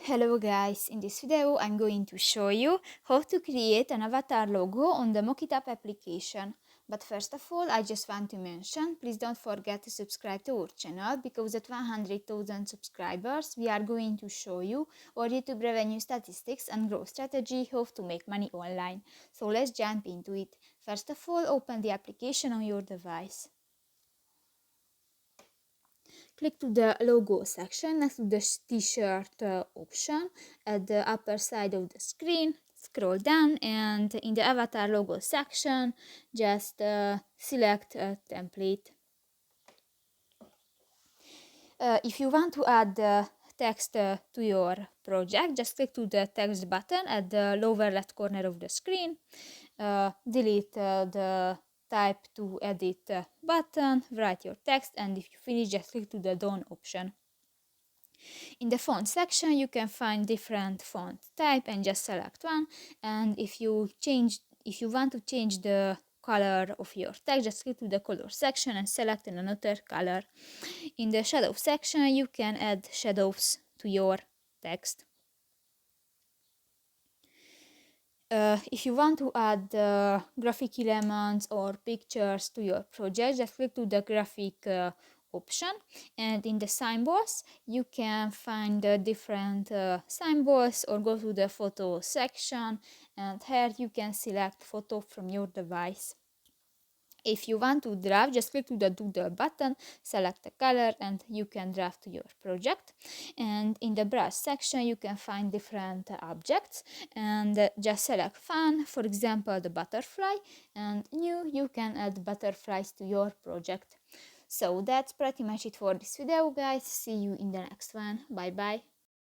Hello guys, in this video I'm going to show you how to create an avatar logo on the Mockitup application. But first of all, I just want to mention, please don't forget to subscribe to our channel, because at 100,000 subscribers we are going to show you our YouTube revenue statistics and growth strategy, how to make money online. So let's jump into it. First of all, open the application on your device. Click to the logo section next to the t-shirt option at the upper side of the screen. Scroll down and in the avatar logo section, just select a template. If you want to add text to your project, just click to the text button at the lower left corner of the screen. Delete the type to edit button, write your text, and if you finish, just click to the done option. In the font section, you can find different font type and just select one. And if you want to change the color of your text, just click to the color section and select another color. In the shadow section, you can add shadows to your text. If you want to add graphic elements or pictures to your project, just click to the graphic option, and in the symbols you can find the different symbols, or go to the photo section, and here you can select photo from your device. If you want to draft, just click to the doodle button, select a color, and you can draft to your project. And in the brush section, you can find different objects, and just select fun, for example, the butterfly, and new, you can add butterflies to your project. So that's pretty much it for this video, guys. See you in the next one. Bye bye.